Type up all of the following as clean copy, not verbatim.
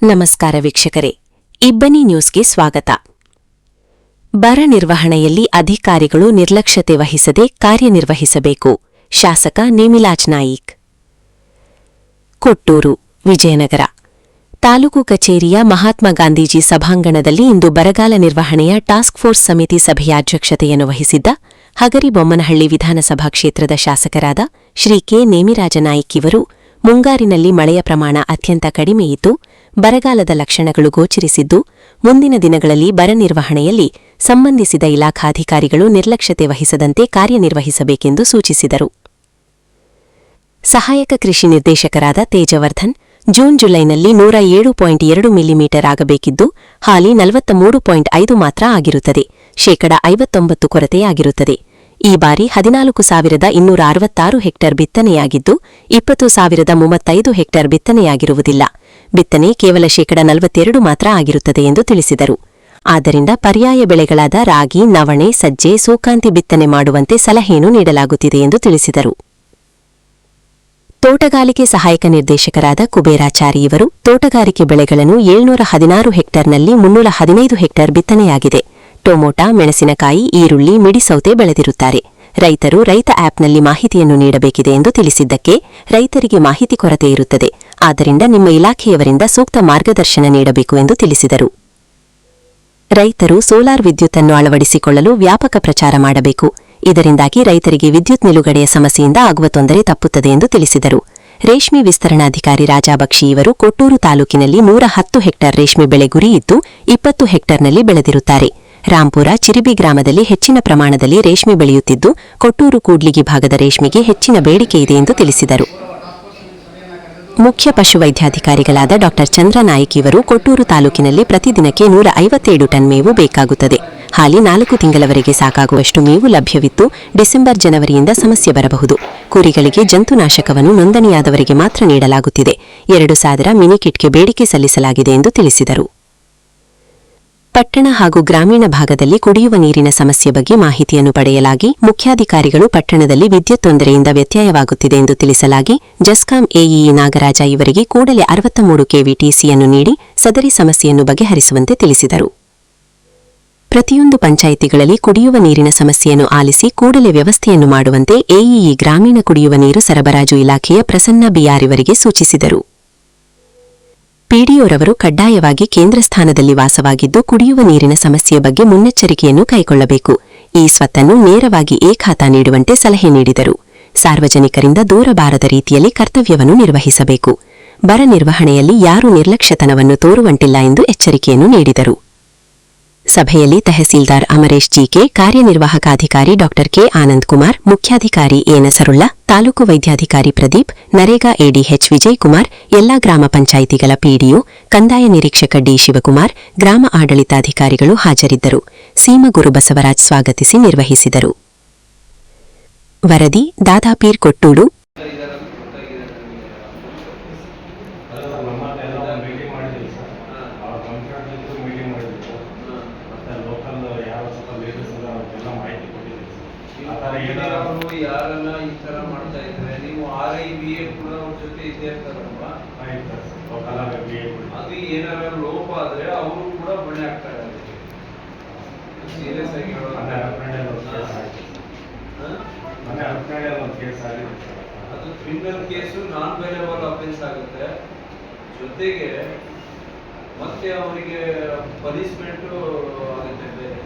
ನಮಸ್ಕಾರ ವೀಕ್ಷಕರೇ, ಇಬ್ಬನಿ ನ್ಯೂಸ್ಗೆ ಸ್ವಾಗತ. ಬರ ನಿರ್ವಹಣೆಯಲ್ಲಿ ಅಧಿಕಾರಿಗಳು ನಿರ್ಲಕ್ಷ್ಯತೆ ವಹಿಸದೆ ಕಾರ್ಯನಿರ್ವಹಿಸಬೇಕು. ಶಾಸಕ ನೇಮಿಲಾಜ್ ನಾಯಿಕ್. ಕೊಟ್ಟೂರು, ವಿಜಯನಗರ ತಾಲೂಕು ಕಚೇರಿಯ ಮಹಾತ್ಮ ಗಾಂಧೀಜಿ ಸಭಾಂಗಣದಲ್ಲಿ ಇಂದು ಬರಗಾಲ ನಿರ್ವಹಣೆಯ ಟಾಸ್ಕ್ ಫೋರ್ಸ್ ಸಮಿತಿ ಸಭೆಯ ಅಧ್ಯಕ್ಷತೆಯನ್ನು ವಹಿಸಿದ್ದ ಹಗರಿಬೊಮ್ಮನಹಳ್ಳಿ ವಿಧಾನಸಭಾ ಕ್ಷೇತ್ರದ ಶಾಸಕರಾದ ಶ್ರೀ ಕೆ ನೇಮಿರಾಜ ನಾಯಿಕ್ ಇವರು ಮುಂಗಾರಿನಲ್ಲಿ ಮಳೆಯ ಪ್ರಮಾಣ ಅತ್ಯಂತ ಕಡಿಮೆಯಿದ್ದು ಬರಗಾಲದ ಲಕ್ಷಣಗಳು ಗೋಚರಿಸಿದ್ದು, ಮುಂದಿನ ದಿನಗಳಲ್ಲಿ ಬರ ನಿರ್ವಹಣೆಯಲ್ಲಿ ಸಂಬಂಧಿಸಿದ ಇಲಾಖಾಧಿಕಾರಿಗಳು ನಿರ್ಲಕ್ಷ್ಯತೆ ವಹಿಸದಂತೆ ಕಾರ್ಯನಿರ್ವಹಿಸಬೇಕೆಂದು ಸೂಚಿಸಿದರು. ಸಹಾಯಕ ಕೃಷಿ ನಿರ್ದೇಶಕರಾದ ತೇಜವರ್ಧನ್, ಜೂನ್-ಜುಲೈನಲ್ಲಿ 107.2 ಮಿಲಿಮೀಟರ್ ಆಗಬೇಕಿದ್ದು, ಹಾಲಿ 43.5 ಮಾತ್ರ ಆಗಿರುತ್ತದೆ. 59% ಕೊರತೆಯಾಗಿರುತ್ತದೆ. ಈ ಬಾರಿ 14,266 ಹೆಕ್ಟೇರ್ ಬಿತ್ತನೆಯಾಗಿದ್ದು, 20,035 ಹೆಕ್ಟೇರ್ ಬಿತ್ತನೆಯಾಗಿರುವುದಿಲ್ಲ. ಬಿತ್ತನೆ ಕೇವಲ 42% ಮಾತ್ರ ಆಗಿರುತ್ತದೆ ಎಂದು ತಿಳಿಸಿದರು. ಆದ್ದರಿಂದ ಪರ್ಯಾಯ ಬೆಳೆಗಳಾದ ರಾಗಿ, ನವಣೆ, ಸಜ್ಜೆ, ಸೂಕಾಂತಿ ಬಿತ್ತನೆ ಮಾಡುವಂತೆ ಸಲಹೆಯನ್ನು ನೀಡಲಾಗುತ್ತಿದೆ ಎಂದು ತಿಳಿಸಿದರು. ತೋಟಗಾರಿಕೆ ಸಹಾಯಕ ನಿರ್ದೇಶಕರಾದ ಕುಬೇರಾಚಾರಿ ಇವರು ತೋಟಗಾರಿಕೆ ಬೆಳೆಗಳನ್ನು 716 ಹೆಕ್ಟೇರ್ನಲ್ಲಿ 315 ಹೆಕ್ಟೇರ್ ಬಿತ್ತನೆಯಾಗಿದೆ. ಟೊಮೊಟಾ, ಮೆಣಸಿನಕಾಯಿ, ಈರುಳ್ಳಿ, ಮಿಡಿಸೌತೆ ಬೆಳೆದಿರುತ್ತಾರೆ. ರೈತರು ರೈತ ಆಪ್ನಲ್ಲಿ ಮಾಹಿತಿಯನ್ನು ನೀಡಬೇಕಿದೆ ಎಂದು ತಿಳಿಸಿದ್ದಕ್ಕೆ, ರೈತರಿಗೆ ಮಾಹಿತಿ ಕೊರತೆ ಇರುತ್ತದೆ. ಆದ್ದರಿಂದ ನಿಮ್ಮ ಇಲಾಖೆಯವರಿಂದ ಸೂಕ್ತ ಮಾರ್ಗದರ್ಶನ ನೀಡಬೇಕು ಎಂದು ತಿಳಿಸಿದರು. ರೈತರು ಸೋಲಾರ್ ವಿದ್ಯುತ್ತನ್ನು ಅಳವಡಿಸಿಕೊಳ್ಳಲು ವ್ಯಾಪಕ ಪ್ರಚಾರ ಮಾಡಬೇಕು. ಇದರಿಂದಾಗಿ ರೈತರಿಗೆ ವಿದ್ಯುತ್ ನಿಲುಗಡೆಯ ಸಮಸ್ಯೆಯಿಂದ ಆಗುವ ತೊಂದರೆ ತಪ್ಪುತ್ತದೆ ಎಂದು ತಿಳಿಸಿದರು. ರೇಷ್ಮೆ ವಿಸ್ತರಣಾಧಿಕಾರಿ ರಾಜಾಬಕ್ಷಿ ಇವರು ಕೊಟ್ಟೂರು ತಾಲೂಕಿನಲ್ಲಿ 110 ಹೆಕ್ಟೇರ್ ರೇಷ್ಮೆ ಬೆಳೆ ಗುರಿ ಇದ್ದು 20 ಹೆಕ್ಟೇರ್ನಲ್ಲಿ ಬೆಳೆದಿರುತ್ತಾರೆ. ರಾಂಪುರ, ಚಿರಿಬಿ ಗ್ರಾಮದಲ್ಲಿ ಹೆಚ್ಚಿನ ಪ್ರಮಾಣದಲ್ಲಿ ರೇಷ್ಮೆ ಬೆಳೆಯುತ್ತಿದ್ದು, ಕೊಟ್ಟೂರು ಕೂಡ್ಲಿಗಿ ಭಾಗದ ರೇಷ್ಮೆಗೆ ಹೆಚ್ಚಿನ ಬೇಡಿಕೆ ಇದೆ ಎಂದು ತಿಳಿಸಿದರು. ಮುಖ್ಯ ಪಶುವೈದ್ಯಾಧಿಕಾರಿಗಳಾದ ಡಾ ಚಂದ್ರನಾಯ್ಕ್ ಇವರು ಕೊಟ್ಟೂರು ತಾಲೂಕಿನಲ್ಲಿ ಪ್ರತಿದಿನಕ್ಕೆ 157 ಟನ್ ಮೇವು ಬೇಕಾಗುತ್ತದೆ. ಹಾಲಿ 4 ತಿಂಗಳವರೆಗೆ ಸಾಕಾಗುವಷ್ಟು ಮೇವು ಲಭ್ಯವಿದ್ದು, ಡಿಸೆಂಬರ್-ಜನವರಿಯಿಂದ ಸಮಸ್ಯೆ ಬರಬಹುದು. ಕುರಿಗಳಿಗೆ ಜಂತುನಾಶಕವನ್ನು ನೋಂದಣಿಯಾದವರಿಗೆ ಮಾತ್ರ ನೀಡಲಾಗುತ್ತಿದೆ. 2,000 ಮಿನಿ ಕಿಟ್ಗೆ ಬೇಡಿಕೆ ಸಲ್ಲಿಸಲಾಗಿದೆ ಎಂದು ತಿಳಿಸಿದರು. ಪಟ್ಟಣ ಹಾಗೂ ಗ್ರಾಮೀಣ ಭಾಗದಲ್ಲಿ ಕುಡಿಯುವ ನೀರಿನ ಸಮಸ್ಯೆ ಬಗ್ಗೆ ಮಾಹಿತಿಯನ್ನು ಪಡೆಯಲಾಗಿ, ಮುಖ್ಯಾಧಿಕಾರಿಗಳು ಪಟ್ಟಣದಲ್ಲಿ ವಿದ್ಯುತ್ ತೊಂದರೆಯಿಂದ ವ್ಯತ್ಯಯವಾಗುತ್ತಿದೆ ಎಂದು ತಿಳಿಸಲಾಗಿ, ಜಸ್ಕಾಂ ಎಇಇ ನಾಗರಾಜ ಇವರಿಗೆ ಕೂಡಲೇ 63 ಕೆವಿ ಟಿಸಿಯನ್ನು ನೀಡಿ ಸದರಿ ಸಮಸ್ಯೆಯನ್ನು ಬಗೆಹರಿಸುವಂತೆ ತಿಳಿಸಿದರು. ಪ್ರತಿಯೊಂದು ಪಂಚಾಯಿತಿಗಳಲ್ಲಿ ಕುಡಿಯುವ ನೀರಿನ ಸಮಸ್ಯೆಯನ್ನು ಆಲಿಸಿ ಕೂಡಲೇ ವ್ಯವಸ್ಥೆಯನ್ನು ಮಾಡುವಂತೆ ಎಇಇ ಗ್ರಾಮೀಣ ಕುಡಿಯುವ ನೀರು ಸರಬರಾಜು ಇಲಾಖೆಯ ಪ್ರಸನ್ನ ಬಿಆರ್ ಇವರಿಗೆ ಸೂಚಿಸಿದರು. ಪಿಡಿಒರವರು ಕಡ್ಡಾಯವಾಗಿ ಕೇಂದ್ರ ಸ್ಥಾನದಲ್ಲಿ ವಾಸವಾಗಿದ್ದು, ಕುಡಿಯುವ ನೀರಿನ ಸಮಸ್ಯೆಯ ಬಗ್ಗೆ ಮುನ್ನೆಚ್ಚರಿಕೆಯನ್ನು ಕೈಗೊಳ್ಳಬೇಕು. ಈ ಸ್ವತ್ತನ್ನು ನೇರವಾಗಿ ಖಾತಾ ನೀಡುವಂತೆ ಸಲಹೆ ನೀಡಿದರು. ಸಾರ್ವಜನಿಕರಿಂದ ದೂರಬಾರದ ರೀತಿಯಲ್ಲಿ ಕರ್ತವ್ಯವನ್ನು ನಿರ್ವಹಿಸಬೇಕು. ಬರ ನಿರ್ವಹಣೆಯಲ್ಲಿ ಯಾರೂ ನಿರ್ಲಕ್ಷ್ಯತನವನ್ನು ತೋರುವಂತಿಲ್ಲ ಎಂದು ಎಚ್ಚರಿಕೆಯನ್ನು ನೀಡಿದರು. ಸಭೆಯಲ್ಲಿ ತಹಸೀಲ್ದಾರ್ ಅಮರೇಶ್ ಜಿಕೆ, ಕಾರ್ಯನಿರ್ವಾಹಕಾಧಿಕಾರಿ ಡಾ ಕೆ ಆನಂದ್ ಕುಮಾರ್, ಮುಖ್ಯಾಧಿಕಾರಿ ಎ ನಸರುಲ್ಲಾ, ತಾಲೂಕು ವೈದ್ಯಾಧಿಕಾರಿ ಪ್ರದೀಪ್, ನರೇಗಾ ಎಡಿಎಚ್ ವಿಜಯಕುಮಾರ್, ಎಲ್ಲಾ ಗ್ರಾಮ ಪಂಚಾಯಿತಿಗಳ ಪಿಡಿಒ, ಕಂದಾಯ ನಿರೀಕ್ಷಕ ಡಿ ಶಿವಕುಮಾರ್, ಗ್ರಾಮ ಆಡಳಿತಾಧಿಕಾರಿಗಳು ಹಾಜರಿದ್ದರು. ಸೀಮಗುರು ಬಸವರಾಜ್ ಸ್ವಾಗತಿಸಿ ನಿರ್ವಹಿಸಿದರು. ವರದಿ ದಾದಾಪೀರ್ ಕೊಟ್ಟೂರು. ಯಾರೆಲ್ಲ ಈ ತರ ಮಾಡ್ತಾ ಇದ್ರೆ ನೀವು RIBA ಕೂಡ ಅವ್ರ ಜೊತೆ ಇದ್ದೇ ಇರ್ತಾರಲ್ವಾ, ಅದು ಏನಾರ ಲೋಪ ಆದ್ರೆ ಅವರು ಕೂಡ ಬಣೆ ಆಗ್ತಾರೆ. ಸೀರಿಯಸ್ ಆಗಿ ಅದು criminal case non bailable offence ಆಗುತ್ತೆ. ಜೊತೆಗೆ ಮತ್ತೆ ಅವರಿಗೆ ಪನಿಷ್ಮೆಂಟ್ ಆಗುತ್ತೆ ಬೇರೆ.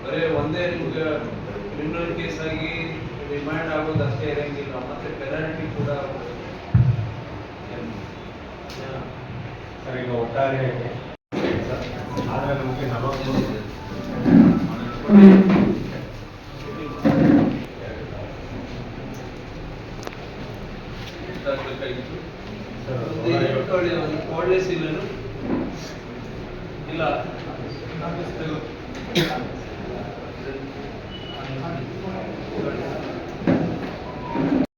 ಬರೀ ಒಂದೇ ನಿಮ್ಗೆ ಕ್ರಿಮಿನಲ್ ಕೇಸ್ ಆಗಿ ರಿಮೈಂಡ್ ಆಗೋದು ಅಷ್ಟೇ ಇರಂಗಿಲ್ಲ, ಮತ್ತೆ ಪೆನಾಲ್ಟಿ ಕೂಡ ಸರ್. ಈಗ ಒಟ್ಟಾರೆ ಆದರೆ ನಮಗೆ 43 ಕೋಡ್ಲೆಸ್ ಇಲ್ಲ